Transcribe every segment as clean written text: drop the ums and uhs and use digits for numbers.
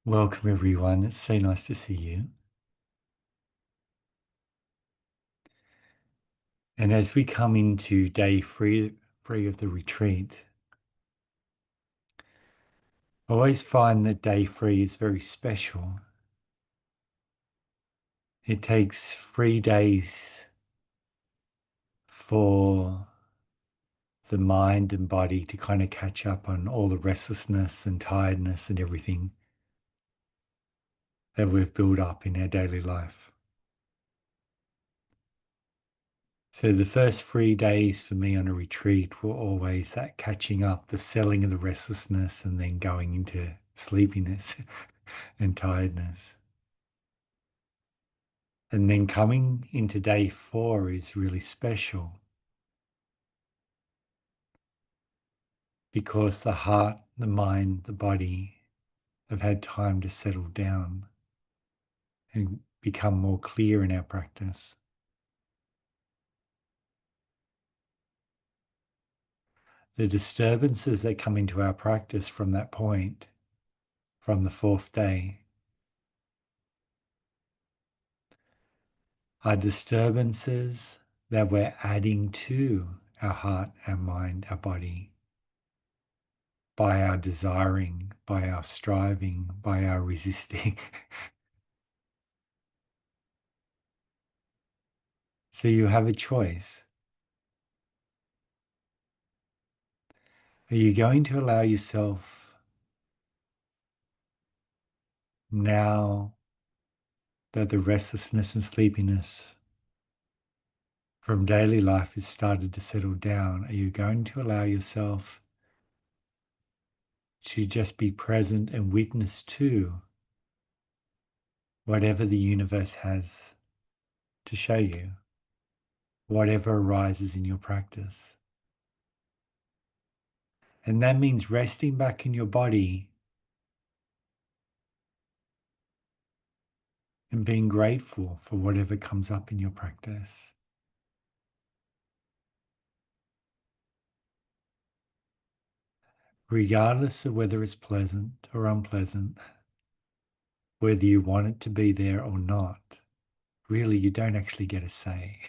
Welcome everyone, it's so nice to see you. And as we come into day three of the retreat, I always find that day 3 is very special. It takes 3 days for the mind and body to kind of catch up on all the restlessness and tiredness and everything that we've built up in our daily life. So the first 3 days for me on a retreat were always that catching up, the selling of the restlessness, and then going into sleepiness and tiredness. And then coming into day 4 is really special because the heart, the mind, the body have had time to settle down and become more clear in our practice. The disturbances that come into our practice from that point, from the 4th day, are disturbances that we're adding to our heart, our mind, our body by our desiring, by our striving, by our resisting. So you have a choice. Are you going to allow yourself, now that the restlessness and sleepiness from daily life has started to settle down, are you going to allow yourself to just be present and witness to whatever the universe has to show you, whatever arises in your practice? And that means resting back in your body and being grateful for whatever comes up in your practice. Regardless of whether it's pleasant or unpleasant, whether you want it to be there or not, really you don't actually get a say.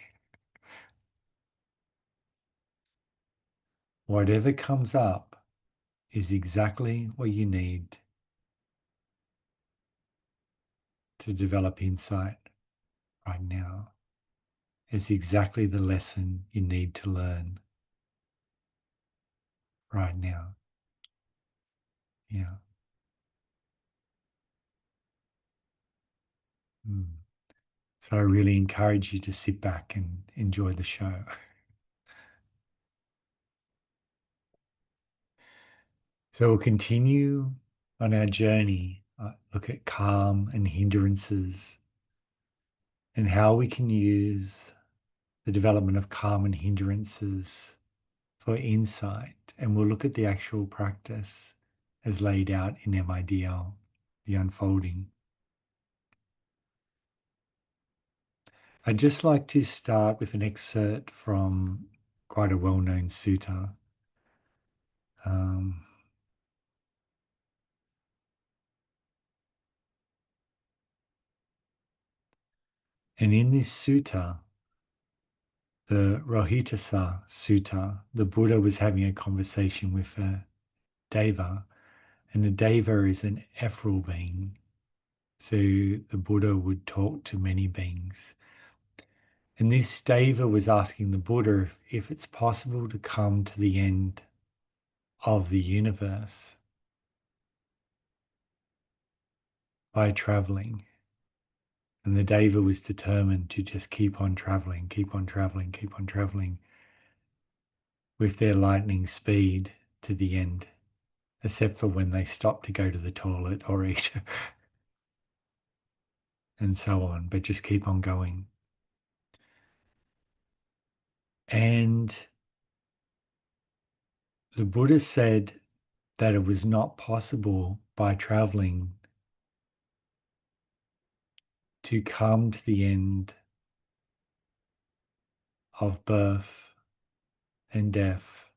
Whatever comes up is exactly what you need to develop insight right now. It's exactly the lesson you need to learn right now. Yeah. Mm. So I really encourage you to sit back and enjoy the show. So we'll continue on our journey, look at calm and hindrances and how we can use the development of calm and hindrances for insight. And we'll look at the actual practice as laid out in MIDL, the unfolding. I'd just like to start with an excerpt from quite a well-known sutta. Um, and in this sutta, the Rohitasa Sutta, the Buddha was having a conversation with a deva, and a deva is an ethereal being. So the Buddha would talk to many beings. And this deva was asking the Buddha if it's possible to come to the end of the universe by traveling. And the deva was determined to just keep on traveling, keep on traveling, keep on traveling with their lightning speed to the end, except for when they stop to go to the toilet or eat and so on, but just keep on going. And the Buddha said that it was not possible by traveling to come to the end of birth and death.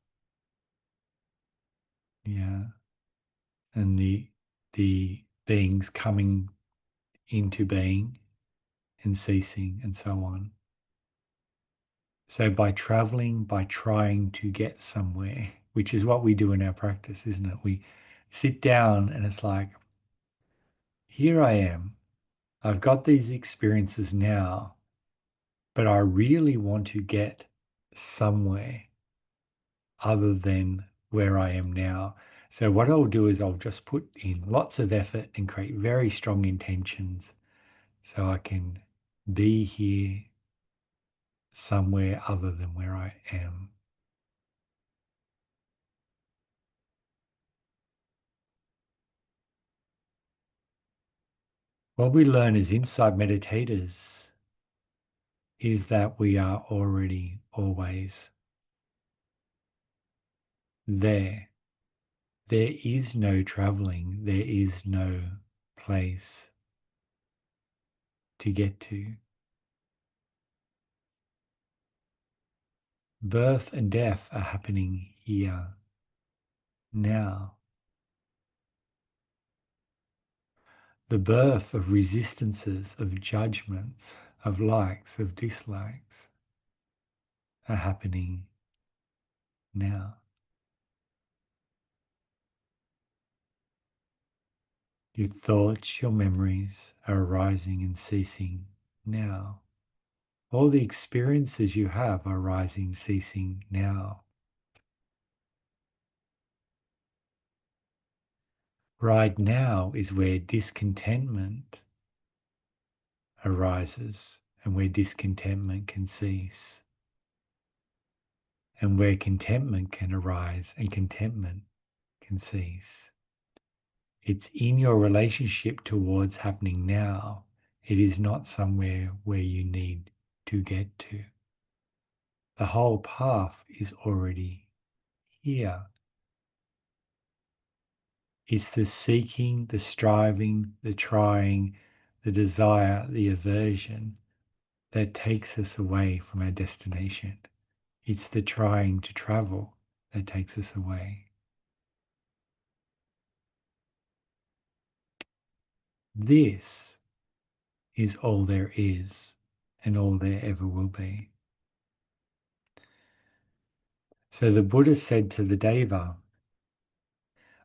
Yeah. And the beings coming into being and ceasing and so on. So by traveling, by trying to get somewhere, which is what we do in our practice, isn't it? We sit down and it's like, here I am. I've got these experiences now, but I really want to get somewhere other than where I am now. So what I'll do is I'll just put in lots of effort and create very strong intentions so I can be here somewhere other than where I am. What we learn as insight meditators is that we are already always there. There is no traveling, there is no place to get to. Birth and death are happening here, now. The birth of resistances, of judgments, of likes, of dislikes are happening now. Your thoughts, your memories are arising and ceasing now. All the experiences you have are arising, ceasing now. Right now is where discontentment arises and where discontentment can cease and where contentment can arise and contentment can cease. It's in your relationship towards happening now. It is not somewhere where you need to get to. The whole path is already here. It's the seeking, the striving, the trying, the desire, the aversion that takes us away from our destination. It's the trying to travel that takes us away. This is all there is and all there ever will be. So the Buddha said to the Deva,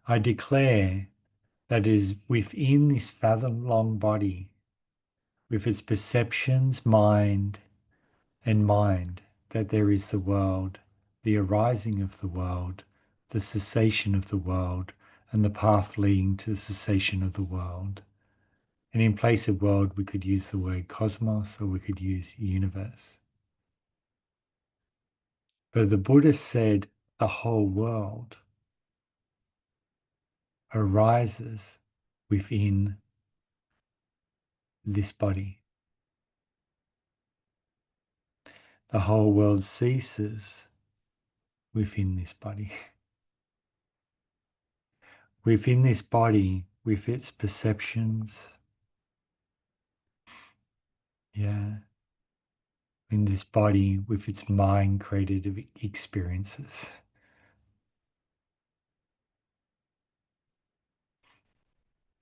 I declare that it is within this fathom-long body, with its perceptions, mind, that there is the world, the arising of the world, the cessation of the world, and the path leading to the cessation of the world. And in place of world, we could use the word cosmos or we could use universe. But the Buddha said the whole world arises within this body. The whole world ceases within this body. Within this body, with its perceptions, in this body, with its mind created experiences.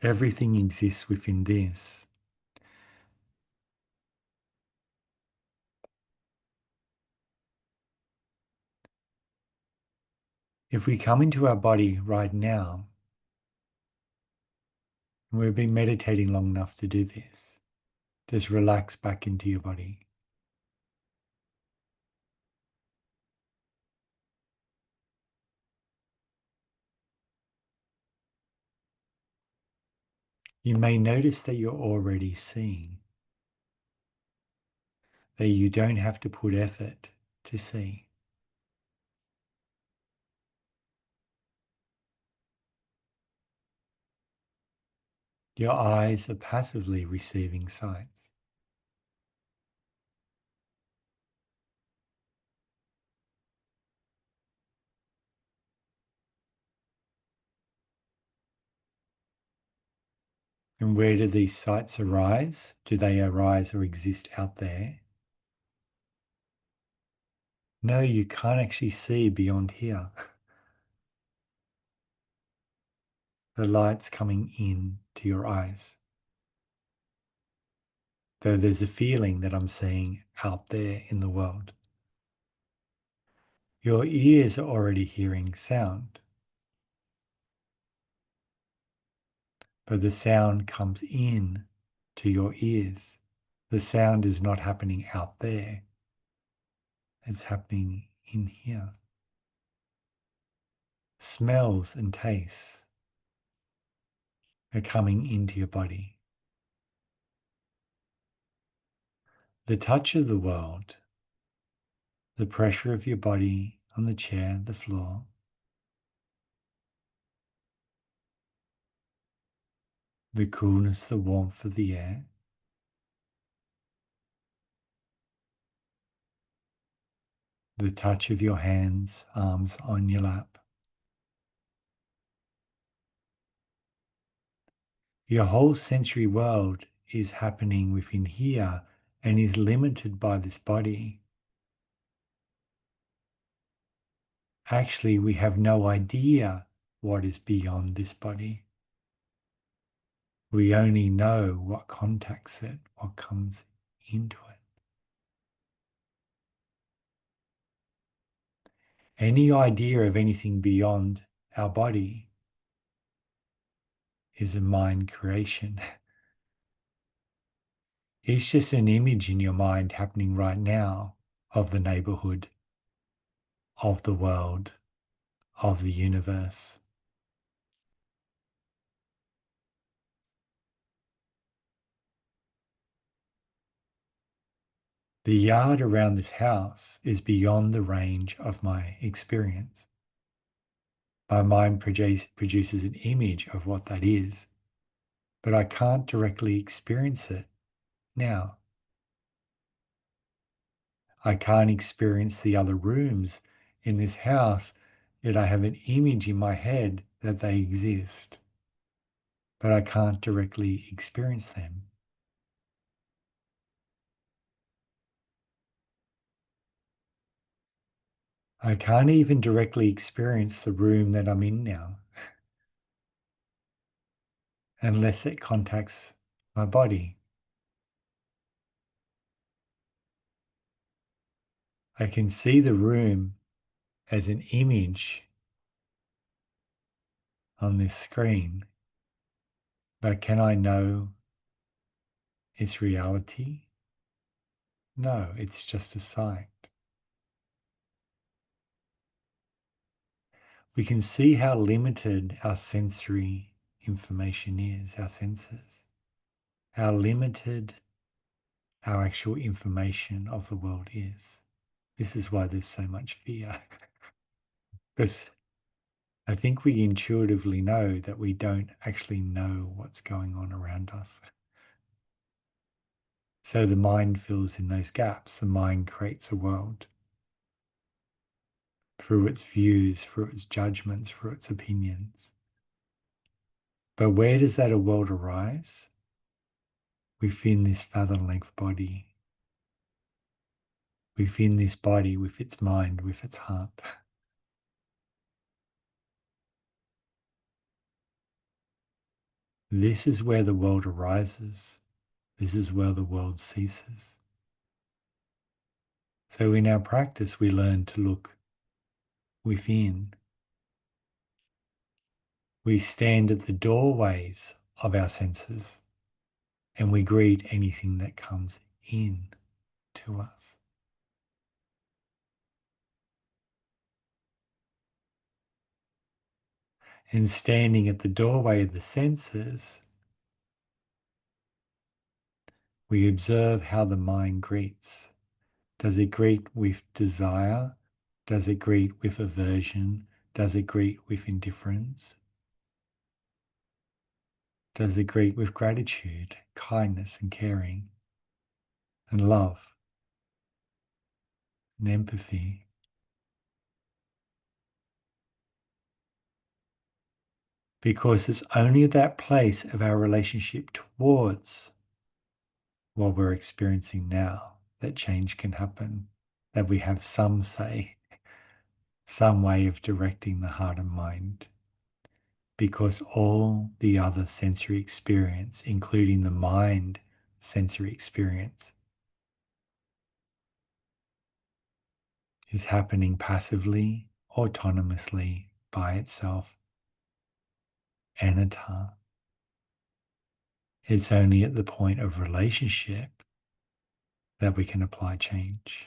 Everything exists within this. If we come into our body right now, and we've been meditating long enough to do this, just relax back into your body. You may notice that you're already seeing, that you don't have to put effort to see. Your eyes are passively receiving sights. And where do these sights arise? Do they arise or exist out there? No, you can't actually see beyond here. The light's coming in to your eyes. Though there's a feeling that I'm seeing out there in the world. Your ears are already hearing sound, but the sound comes in to your ears. The sound is not happening out there. It's happening in here. Smells and tastes are coming into your body. The touch of the world, the pressure of your body on the chair, the floor, the coolness, the warmth of the air, the touch of your hands, arms on your lap. Your whole sensory world is happening within here and is limited by this body. Actually, we have no idea what is beyond this body. We only know what contacts it, what comes into it. Any idea of anything beyond our body is a mind creation. It's just an image in your mind happening right now of the neighborhood, of the world, of the universe. The yard around this house is beyond the range of my experience. My mind produces an image of what that is, but I can't directly experience it now. I can't experience the other rooms in this house, yet I have an image in my head that they exist, but I can't directly experience them. I can't even directly experience the room that I'm in now unless it contacts my body. I can see the room as an image on this screen, but can I know its reality? No, it's just a sight. We can see how limited our sensory information is, our senses, how limited our actual information of the world is. This is why there's so much fear. Because I think we intuitively know that we don't actually know what's going on around us. So the mind fills in those gaps. The mind creates a world through its views, through its judgments, through its opinions. But where does that world arise? Within this fathom-length body. Within this body, with its mind, with its heart. This is where the world arises. This is where the world ceases. So in our practice, we learn to look within. We stand at the doorways of our senses and we greet anything that comes in to us. And standing at the doorway of the senses, we observe how the mind greets. Does it greet with desire? Does it greet with aversion? Does it greet with indifference? Does it greet with gratitude, kindness and caring, and love and empathy? Because it's only that place of our relationship towards what we're experiencing now that change can happen, that we have some say, some way of directing the heart and mind. because all the other sensory experience, including the mind sensory experience, is happening passively, autonomously, by itself, anatta. It's only at the point of relationship that we can apply change.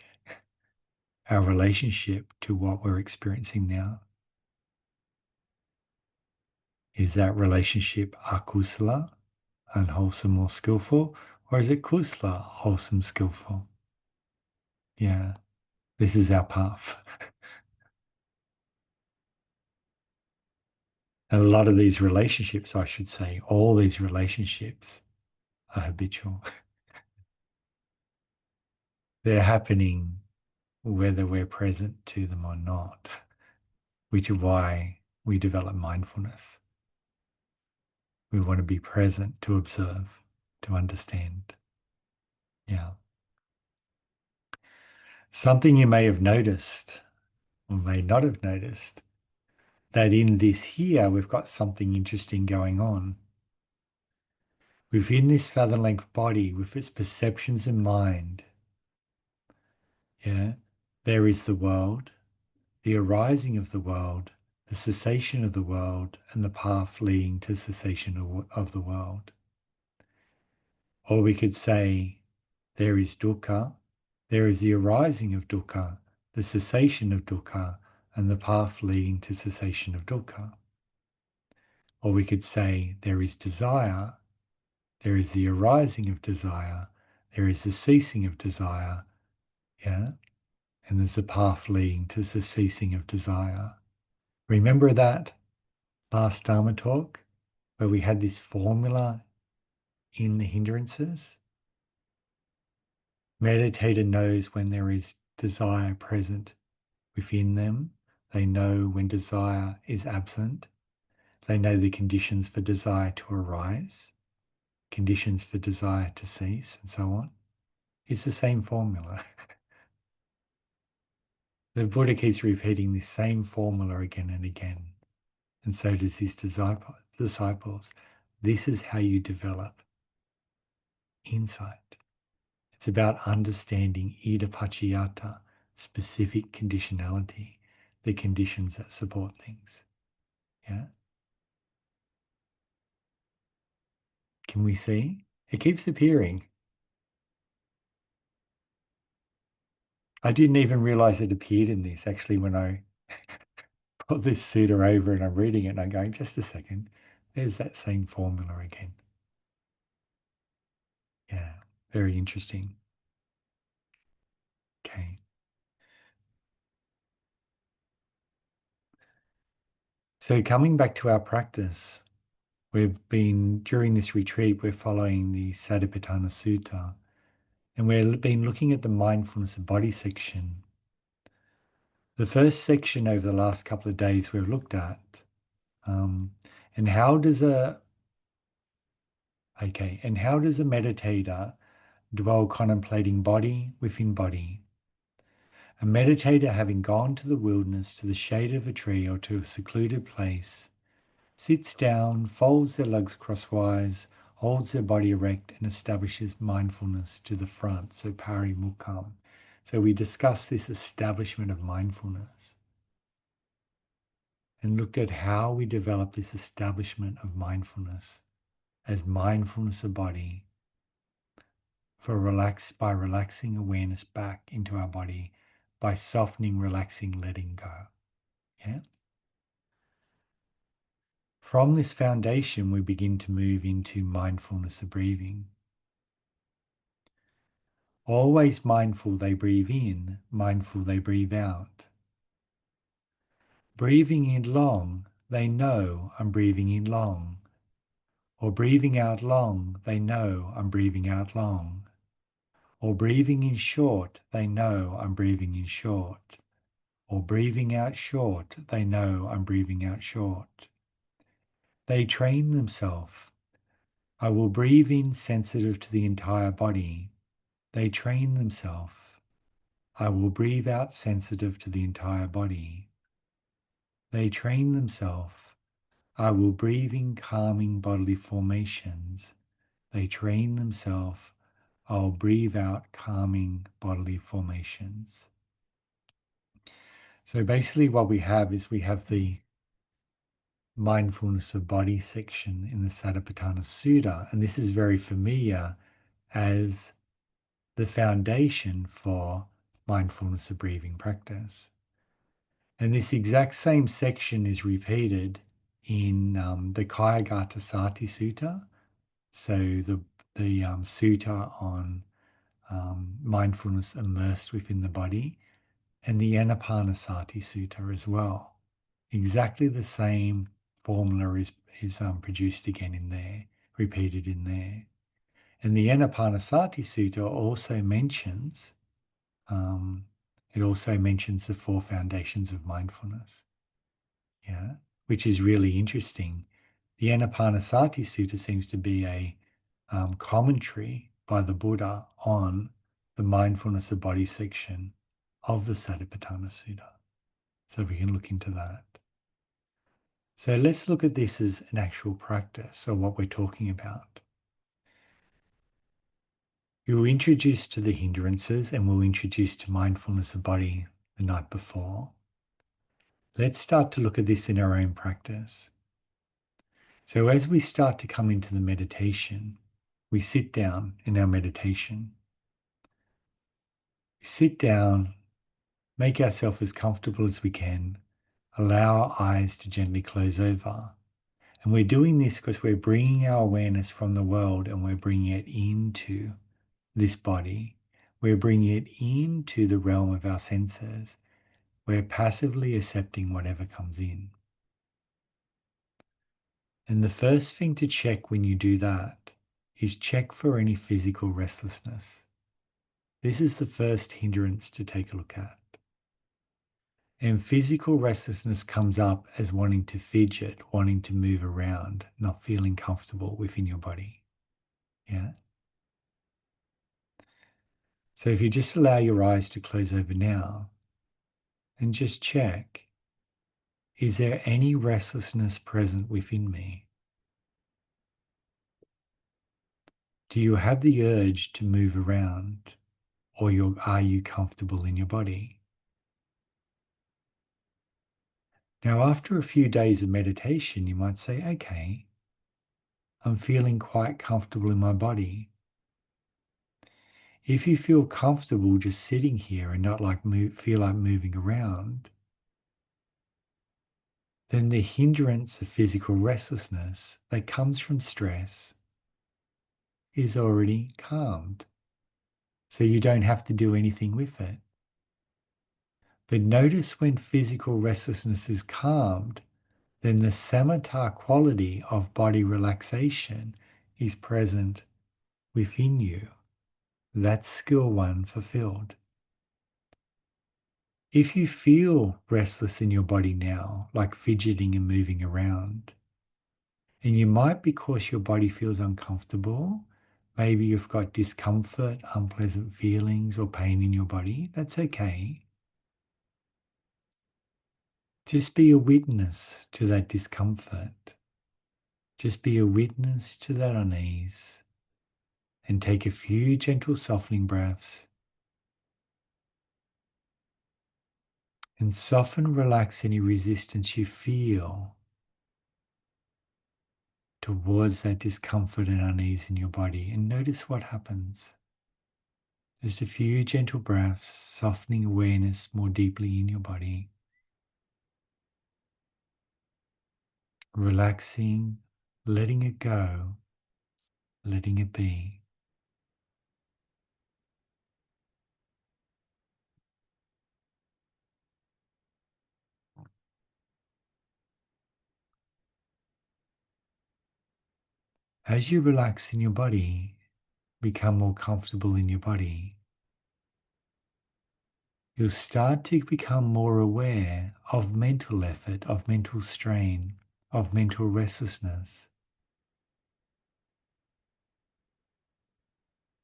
Our relationship to what we're experiencing now. Is that relationship akusala, unwholesome or skillful, or is it kusala, wholesome, skillful? Yeah, this is our path. And a lot of these relationships, I should say, all these relationships are habitual. They're happening whether we're present to them or not, which is why we develop mindfulness. We want to be present to observe, to understand. Yeah. Something you may have noticed or may not have noticed, that in this here, we've got something interesting going on. Within this fathom length body, with its perceptions and mind, yeah, there is the world, the arising of the world, the cessation of the world, and the path leading to cessation of the world. Or we could say, there is dukkha, there is the arising of dukkha, the cessation of dukkha, and the path leading to cessation of dukkha. Or we could say, there is desire, there is the arising of desire, there is the ceasing of desire, yeah? And there's a path leading to the ceasing of desire. Remember that last Dharma talk where we had this formula in the hindrances? Meditator knows when there is desire present within them. They know when desire is absent. They know the conditions for desire to arise, conditions for desire to cease, and so on. It's the same formula. The Buddha keeps repeating this same formula again and again. And so does his disciples. This is how you develop insight. It's about understanding idappaccayata, specific conditionality, the conditions that support things. Yeah. Can we see? It keeps appearing. I didn't even realize it appeared in this actually when I put this sutta over and I'm reading it and I'm going, just a second, there's that same formula again. Yeah, very interesting. Okay. So coming back to our practice, during this retreat, we're following the Satipatthana Sutta, and we've been looking at the mindfulness of body section. The first section over the last couple of days we've looked at, and how does a meditator dwell contemplating body within body? A meditator, having gone to the wilderness, to the shade of a tree, or to a secluded place, sits down, folds their legs crosswise, holds their body erect, and establishes mindfulness to the front, so parimukkham. So we discussed this establishment of mindfulness and looked at how we develop this establishment of mindfulness as mindfulness of body by relaxing awareness back into our body, by softening, relaxing, letting go. Yeah. From this foundation, we begin to move into mindfulness of breathing. Always mindful they breathe in, mindful they breathe out. Breathing in long, they know I'm breathing in long. Or breathing out long, they know I'm breathing out long. Or breathing in short, they know I'm breathing in short. Or breathing out short, they know I'm breathing out short. They train themselves. I will breathe in sensitive to the entire body. They train themselves. I will breathe out sensitive to the entire body. They train themselves. I will breathe in calming bodily formations. They train themselves. I'll breathe out calming bodily formations. So basically what we have is we have the mindfulness of body section in the Satipatthana Sutta, and this is very familiar as the foundation for mindfulness of breathing practice. And this exact same section is repeated in the Kayagata Sati Sutta, so the sutta on mindfulness immersed within the body, and the Anapanasati Sutta as well. Exactly the same formula is produced again in there, repeated in there. And the Anapanasati Sutta also mentions the four foundations of mindfulness. Yeah, which is really interesting. The Anapanasati Sutta seems to be a commentary by the Buddha on the mindfulness of body section of the Satipatthana Sutta. So we can look into that. So let's look at this as an actual practice of what we're talking about. We were introduced to the hindrances and we were introduced to mindfulness of body the night before. Let's start to look at this in our own practice. So as we start to come into the meditation, we sit down in our meditation. We sit down, make ourselves as comfortable as we can, allow our eyes to gently close over. And we're doing this because we're bringing our awareness from the world and we're bringing it into this body. We're bringing it into the realm of our senses. We're passively accepting whatever comes in. And the first thing to check when you do that is check for any physical restlessness. This is the first hindrance to take a look at. And physical restlessness comes up as wanting to fidget, wanting to move around, not feeling comfortable within your body. Yeah. So if you just allow your eyes to close over now and just check, is there any restlessness present within me? Do you have the urge to move around, or are you comfortable in your body? Now, after a few days of meditation, you might say, okay, I'm feeling quite comfortable in my body. If you feel comfortable just sitting here and not feel like moving around, then the hindrance of physical restlessness that comes from stress is already calmed. So you don't have to do anything with it. But notice when physical restlessness is calmed, then the samatha quality of body relaxation is present within you. That's skill one fulfilled. If you feel restless in your body now, like fidgeting and moving around, and you might because your body feels uncomfortable, maybe you've got discomfort, unpleasant feelings, or pain in your body, that's okay. Just be a witness to that discomfort. Just be a witness to that unease. And take a few gentle softening breaths. And soften, relax any resistance you feel towards that discomfort and unease in your body. And notice what happens. Just a few gentle breaths, softening awareness more deeply in your body. Relaxing, letting it go, letting it be. As you relax in your body, become more comfortable in your body, you'll start to become more aware of mental effort, of mental strain, of mental restlessness.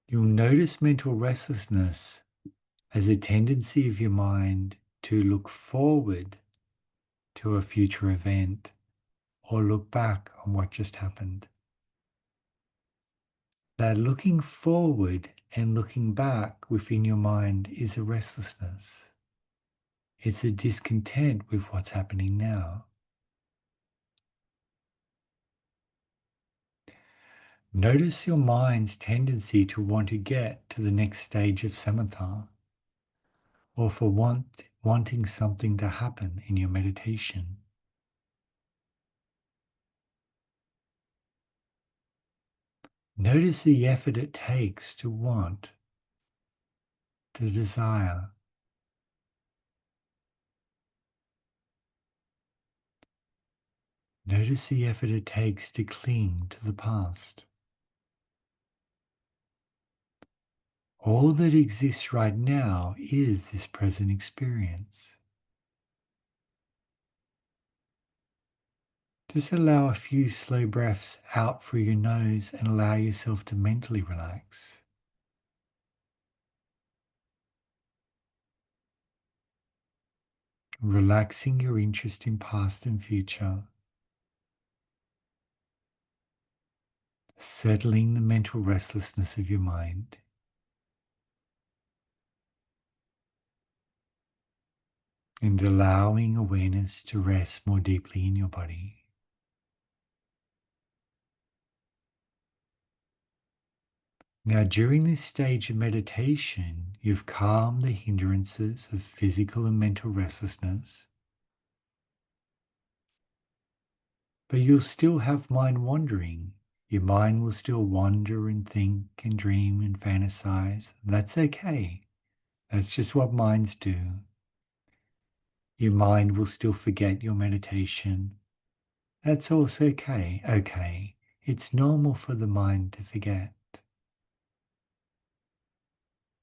You'll notice mental restlessness as a tendency of your mind to look forward to a future event or look back on what just happened. That looking forward and looking back within your mind is a restlessness. It's a discontent with what's happening now. Notice your mind's tendency to want to get to the next stage of Samatha, or for wanting something to happen in your meditation. Notice the effort it takes to want, to desire. Notice the effort it takes to cling to the past. All that exists right now is this present experience. Just allow a few slow breaths out through your nose and allow yourself to mentally relax. Relaxing your interest in past and future. Settling the mental restlessness of your mind. And allowing awareness to rest more deeply in your body. Now, during this stage of meditation, you've calmed the hindrances of physical and mental restlessness, but you'll still have mind wandering. Your mind will still wander and think and dream and fantasize. That's okay. That's just what minds do. Your mind will still forget your meditation. That's also okay. Okay. It's normal for the mind to forget.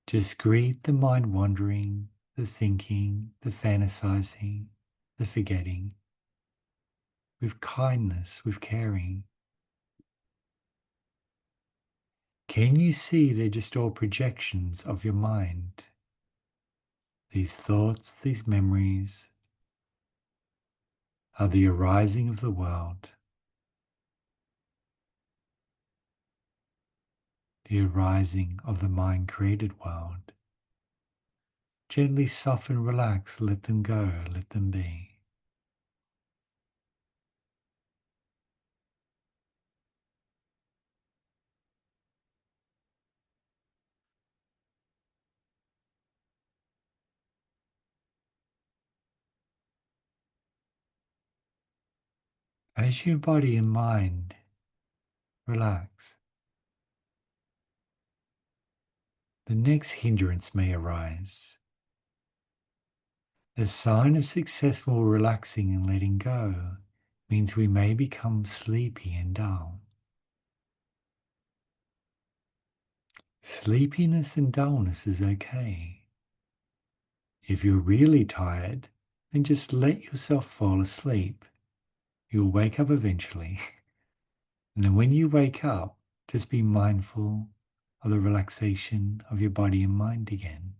Just greet the mind wandering, the thinking, the fantasizing, the forgetting with kindness, with caring. Can you see they're just all projections of your mind? These thoughts, these memories are the arising of the world, the arising of the mind-created world. Gently soften, relax, let them go, let them be. As your body and mind relax, the next hindrance may arise. The sign of successful relaxing and letting go means we may become sleepy and dull. Sleepiness and dullness is okay. If you're really tired, then just let yourself fall asleep. You'll wake up eventually. And then when you wake up, just be mindful of the relaxation of your body and mind again.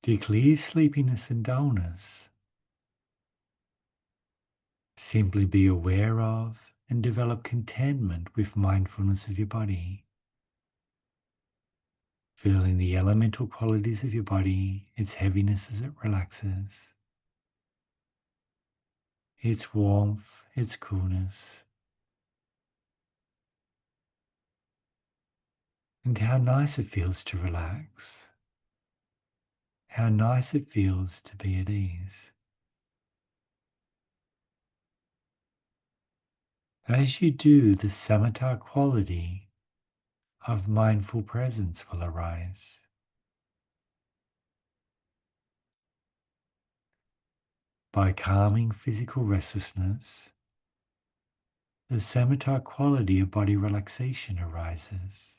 To clear sleepiness and dullness, simply be aware of and develop contentment with mindfulness of your body. Feeling the elemental qualities of your body, its heaviness as it relaxes, its warmth, its coolness, and how nice it feels to relax, how nice it feels to be at ease. As you do, the samatha quality of mindful presence will arise. By calming physical restlessness, the samatha quality of body relaxation arises.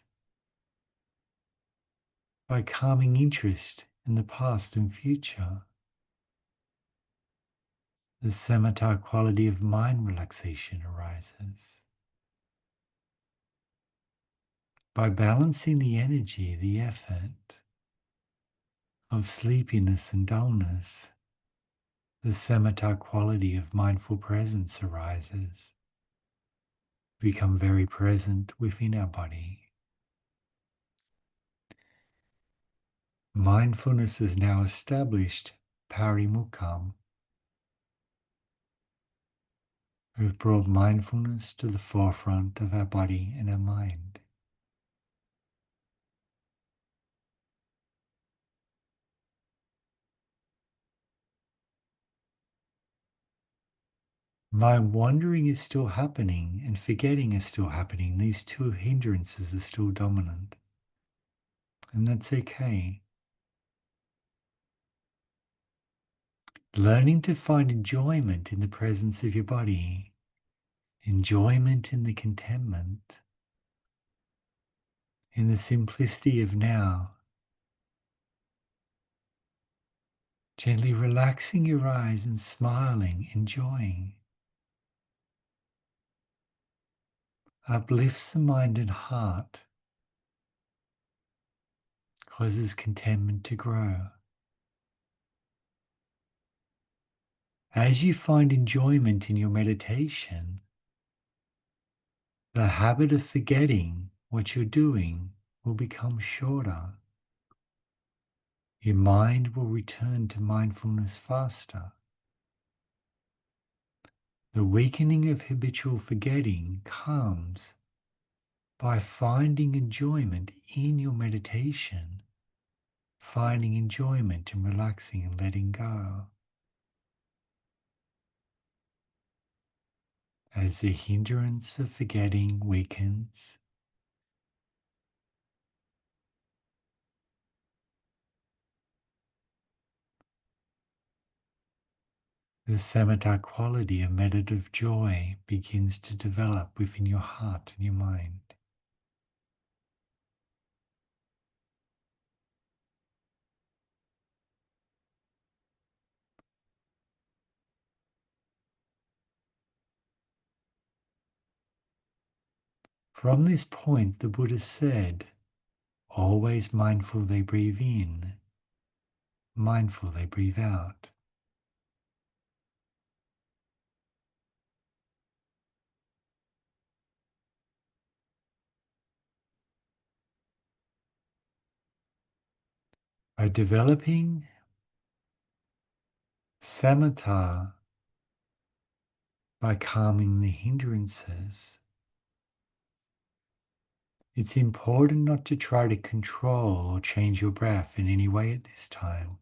By calming interest in the past and future, the samatha quality of mind relaxation arises. By balancing the energy, the effort, of sleepiness and dullness, the Samatha quality of mindful presence arises. We become very present within our body. Mindfulness is now established, parimukkham. We've brought mindfulness to the forefront of our body and our mind. Mind wandering is still happening and forgetting is still happening. These two hindrances are still dominant. And that's okay. Learning to find enjoyment in the presence of your body, enjoyment in the contentment, in the simplicity of now. Gently relaxing your eyes and smiling, enjoying. Uplifts the mind and heart, causes contentment to grow. As you find enjoyment in your meditation, the habit of forgetting what you're doing will become shorter. Your mind will return to mindfulness faster. The weakening of habitual forgetting comes by finding enjoyment in your meditation, finding enjoyment in relaxing and letting go. As the hindrance of forgetting weakens, the samatha quality of meditative joy begins to develop within your heart and your mind. From this point, the Buddha said, always mindful they breathe in, mindful they breathe out. By developing samatha, by calming the hindrances, it's important not to try to control or change your breath in any way at this time.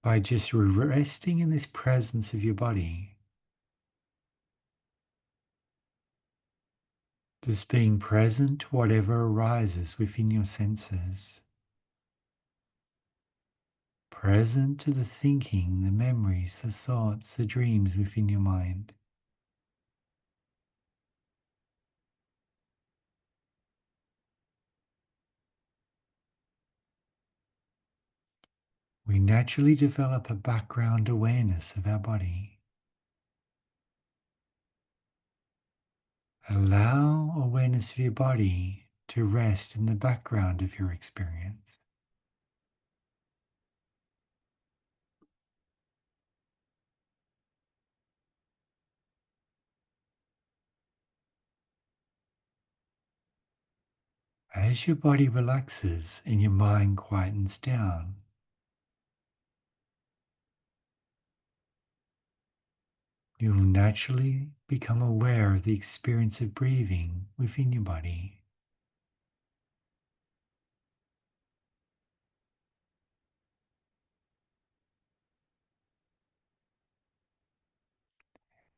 By just resting in this presence of your body, just being present to whatever arises within your senses, present to the thinking, the memories, the thoughts, the dreams within your mind. We naturally develop a background awareness of our body. Allow awareness of your body to rest in the background of your experience. As your body relaxes and your mind quietens down, you will naturally become aware of the experience of breathing within your body.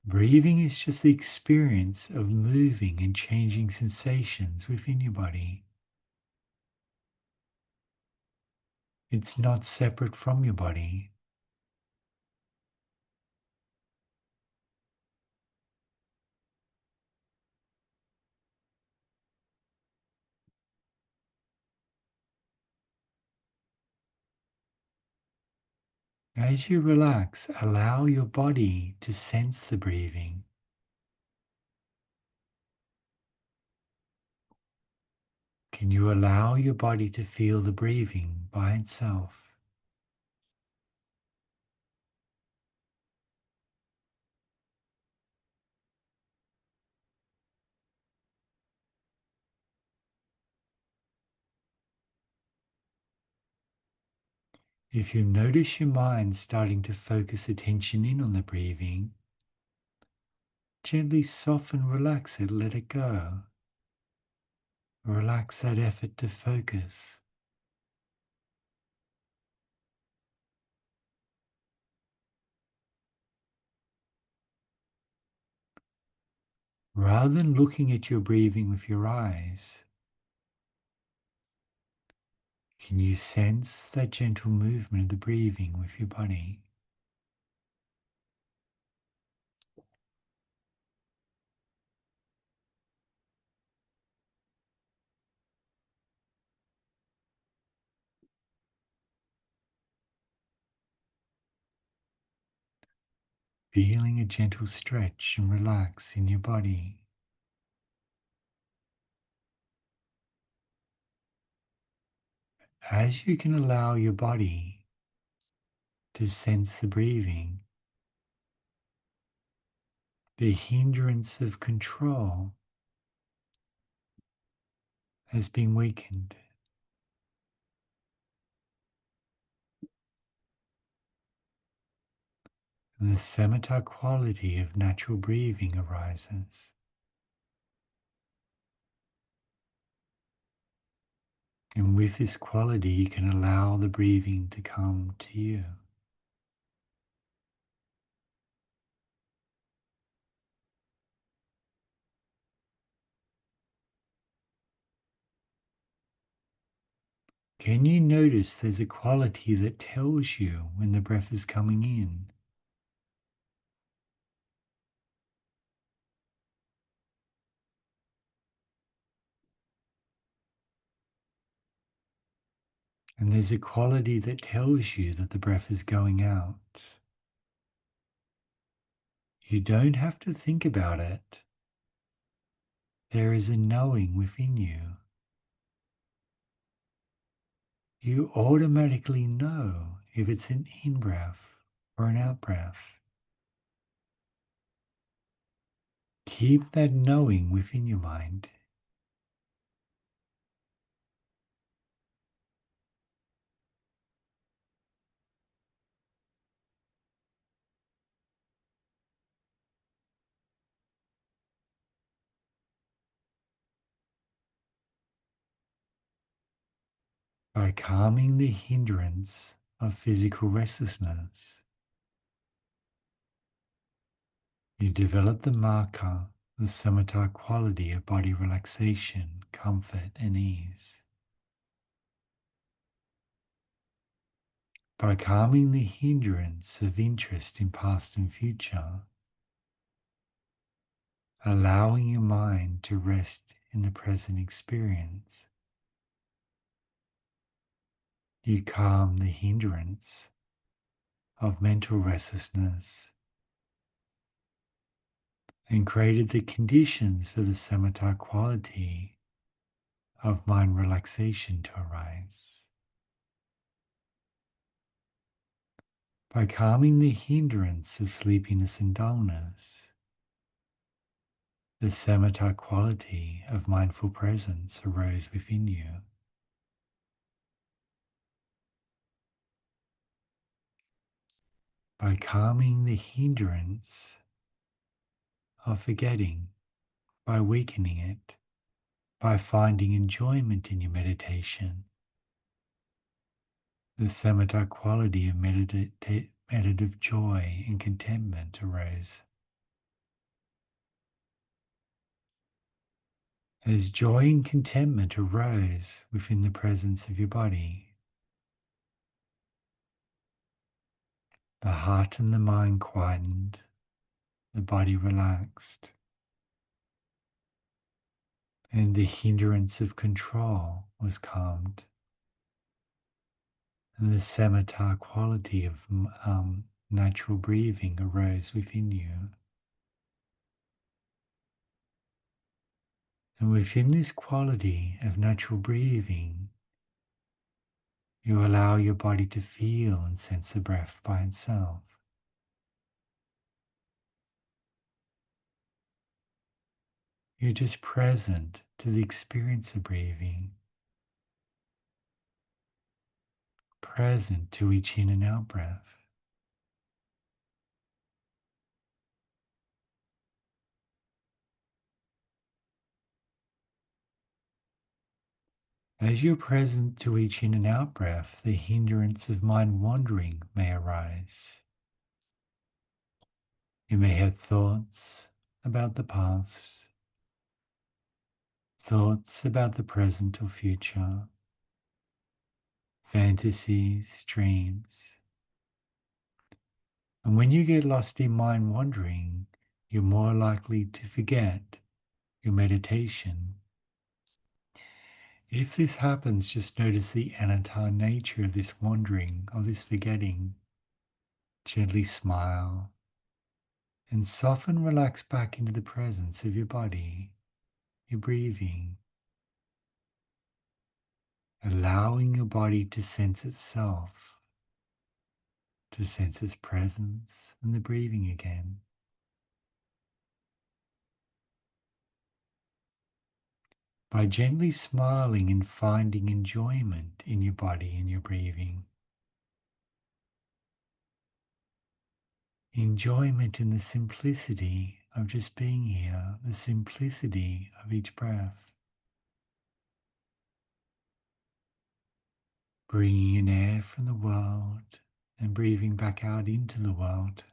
Breathing is just the experience of moving and changing sensations within your body. It's not separate from your body. As you relax, allow your body to sense the breathing. Can you allow your body to feel the breathing by itself? If you notice your mind starting to focus attention in on the breathing, gently soften, relax it, let it go. Relax that effort to focus. Rather than looking at your breathing with your eyes, can you sense that gentle movement of the breathing with your body? Feeling a gentle stretch and relax in your body. As you can allow your body to sense the breathing, the hindrance of control has been weakened. And the Samatha quality of natural breathing arises. And with this quality, you can allow the breathing to come to you. Can you notice there's a quality that tells you when the breath is coming in? And there's a quality that tells you that the breath is going out. You don't have to think about it. There is a knowing within you. You automatically know if it's an in-breath or an out-breath. Keep that knowing within your mind. By calming the hindrance of physical restlessness, you develop the marker, the samatha quality of body relaxation, comfort, and ease. By calming the hindrance of interest in past and future, allowing your mind to rest in the present experience, you calm the hindrance of mental restlessness and created the conditions for the samatha quality of mind relaxation to arise. By calming the hindrance of sleepiness and dullness, the samatha quality of mindful presence arose within you. By calming the hindrance of forgetting, by weakening it, by finding enjoyment in your meditation, the samatha quality of meditative joy and contentment arose. As joy and contentment arose within the presence of your body, the heart and the mind quietened, the body relaxed, and the hindrance of control was calmed. And the Samatha quality of natural breathing arose within you. And within this quality of natural breathing, you allow your body to feel and sense the breath by itself. You're just present to the experience of breathing, present to each in and out breath. As you're present to each in and out breath, the hindrance of mind wandering may arise. You may have thoughts about the past, thoughts about the present or future, fantasies, dreams. And when you get lost in mind wandering, you're more likely to forget your meditation. If this happens, just notice the anatta nature of this wandering, of this forgetting. Gently smile and soften, relax back into the presence of your body, your breathing, allowing your body to sense itself, to sense its presence and the breathing again. By gently smiling and finding enjoyment in your body and your breathing, enjoyment in the simplicity of just being here, the simplicity of each breath, bringing in air from the world and breathing back out into the world.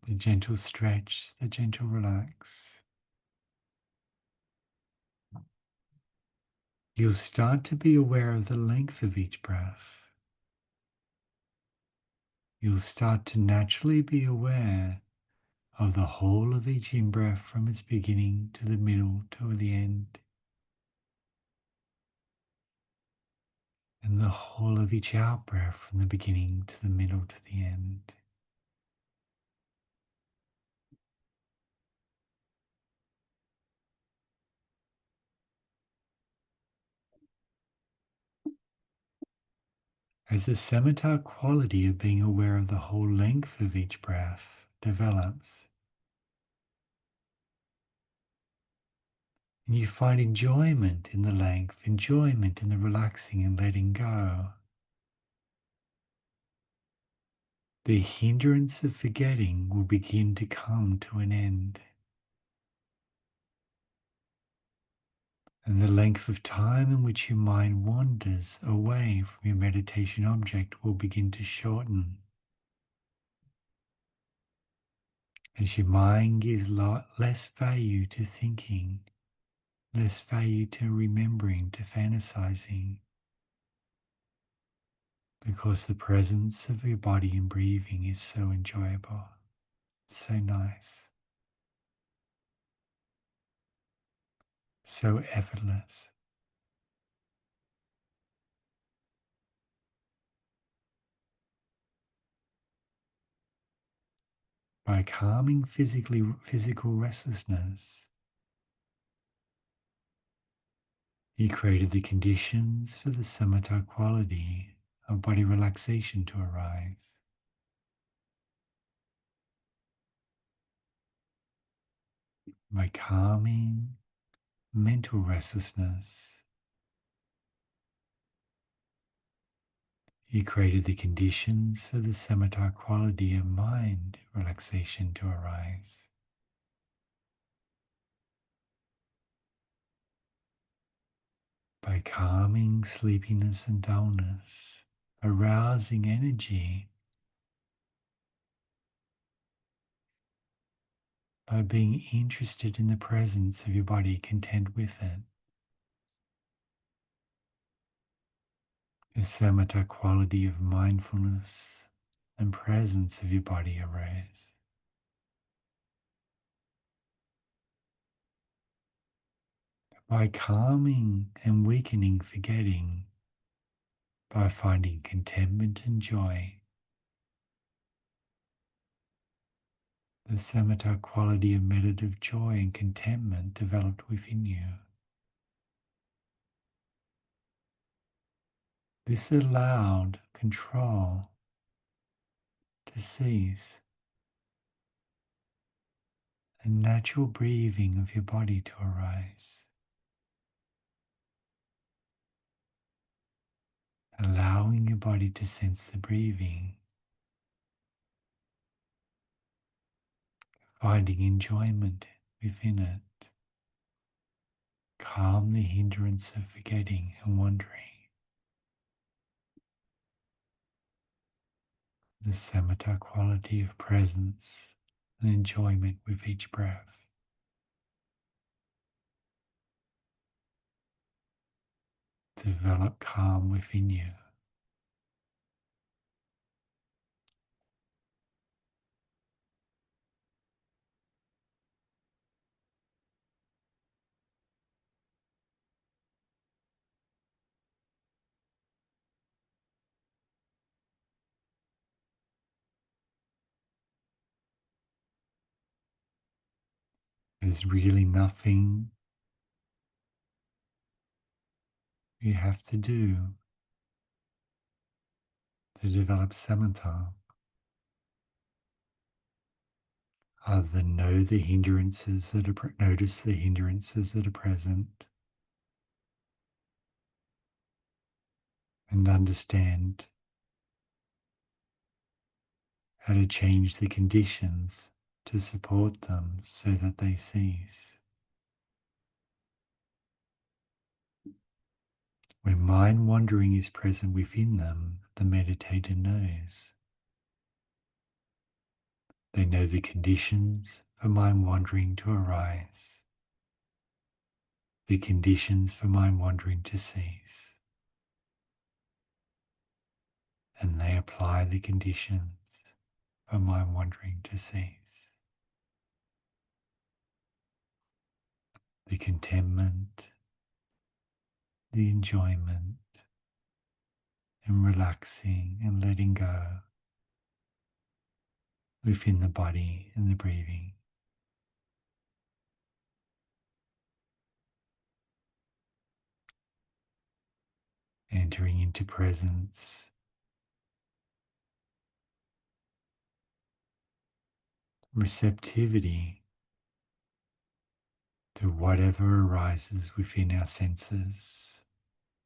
The gentle stretch, the gentle relax. You'll start to be aware of the length of each breath. You'll start to naturally be aware of the whole of each in-breath from its beginning to the middle to the end, and the whole of each out-breath from the beginning to the middle to the end. As the samatha quality of being aware of the whole length of each breath develops, and you find enjoyment in the length, enjoyment in the relaxing and letting go, the hindrance of forgetting will begin to come to an end. And the length of time in which your mind wanders away from your meditation object will begin to shorten. As your mind gives less value to thinking, less value to remembering, to fantasizing, because the presence of your body and breathing is so enjoyable, so nice, so effortless. By calming physical restlessness, you created the conditions for the samatha quality of body relaxation to arise. By calming mental restlessness, you created the conditions for the samatha quality of mind relaxation to arise. By calming sleepiness and dullness, arousing energy, by being interested in the presence of your body, content with it. The samatha quality of mindfulness and presence of your body arose. By calming and weakening forgetting, by finding contentment and joy, the Samatha quality of meditative joy and contentment developed within you. This allowed control to cease, and natural breathing of your body to arise, allowing your body to sense the breathing, finding enjoyment within it. Calm the hindrance of forgetting and wandering. The samatha quality of presence and enjoyment with each breath. Develop calm within you. There's really nothing you have to do to develop samatha other than know the hindrances that are notice the hindrances that are present and understand how to change the conditions to support them so that they cease. When mind wandering is present within them, the meditator knows. They know the conditions for mind wandering to arise, the conditions for mind wandering to cease, and they apply the conditions for mind wandering to cease. The contentment, the enjoyment, and relaxing and letting go within the body and the breathing. Entering into presence, receptivity to whatever arises within our senses,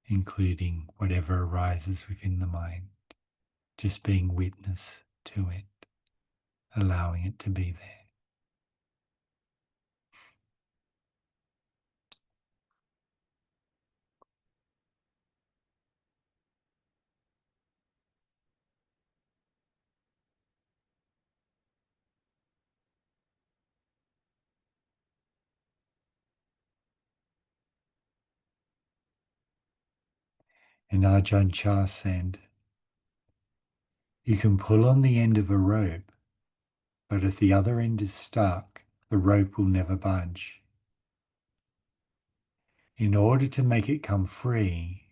including whatever arises within the mind, just being witness to it, allowing it to be there. And Ajahn Chah said, you can pull on the end of a rope, but if the other end is stuck, the rope will never budge. In order to make it come free,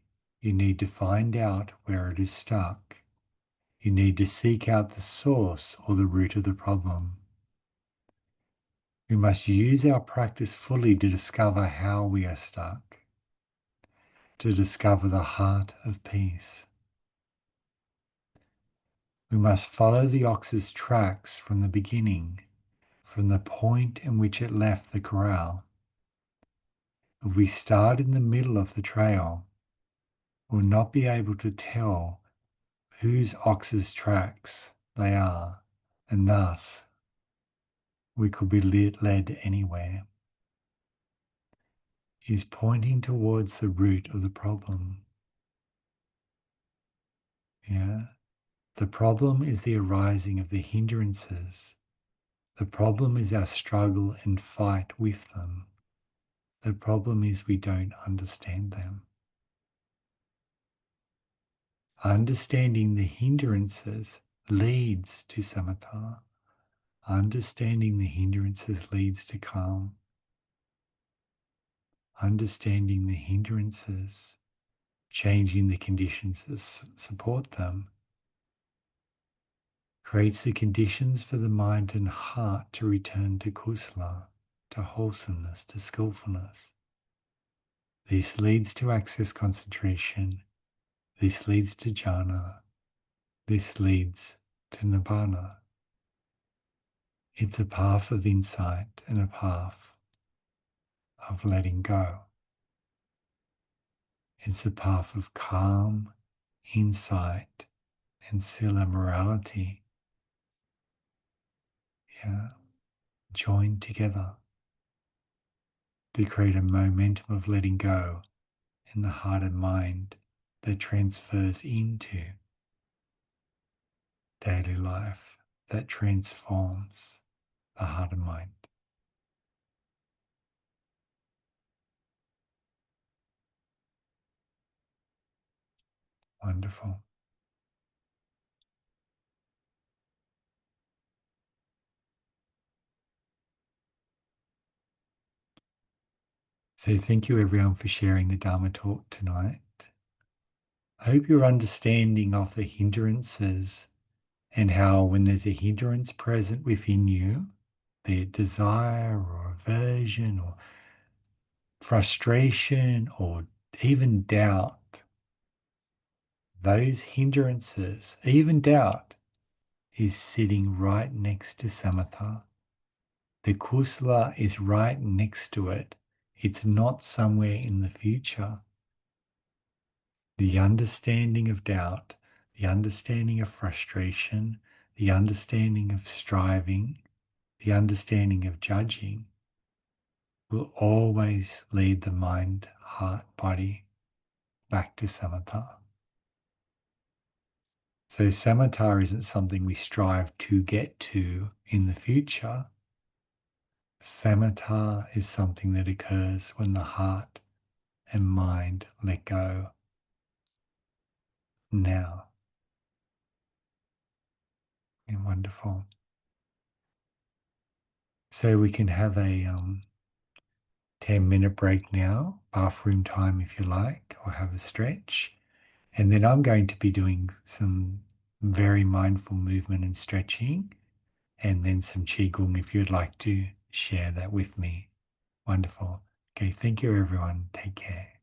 you need to find out where it is stuck. You need to seek out the source or the root of the problem. We must use our practice fully to discover how we are stuck, to discover the heart of peace. We must follow the ox's tracks from the beginning, from the point in which it left the corral. If we start in the middle of the trail, we'll not be able to tell whose ox's tracks they are, and thus we could be led anywhere. He's pointing towards the root of the problem. Yeah. The problem is the arising of the hindrances. The problem is our struggle and fight with them. The problem is we don't understand them. Understanding the hindrances leads to samatha. Understanding the hindrances leads to calm. Understanding the hindrances changing the conditions that support them, creates the conditions for the mind and heart to return to kusala, to wholesomeness, to skillfulness. This leads to access concentration. This leads to jhana. This leads to nibbana. It's a path of insight and a path of letting go. It's a path of calm, insight, and sila morality. Yeah, joined together to create a momentum of letting go in the heart and mind that transfers into daily life, that transforms the heart and mind. Wonderful. So thank you everyone for sharing the Dharma talk tonight. I hope your understanding of the hindrances and how when there's a hindrance present within you, be it desire or aversion or frustration or even doubt, those hindrances, even doubt, is sitting right next to samatha. The kusala is right next to it. It's not somewhere in the future. The understanding of doubt, the understanding of frustration, the understanding of striving, the understanding of judging will always lead the mind, heart, body back to samatha. So samatha isn't something we strive to get to in the future. Samatha is something that occurs when the heart and mind let go now. And wonderful. So we can have a 10-minute break now, bathroom time if you like, or have a stretch. And then I'm going to be doing some very mindful movement and stretching, and then some qigong if you'd like to share that with me. Wonderful. Okay, thank you everyone. Take care.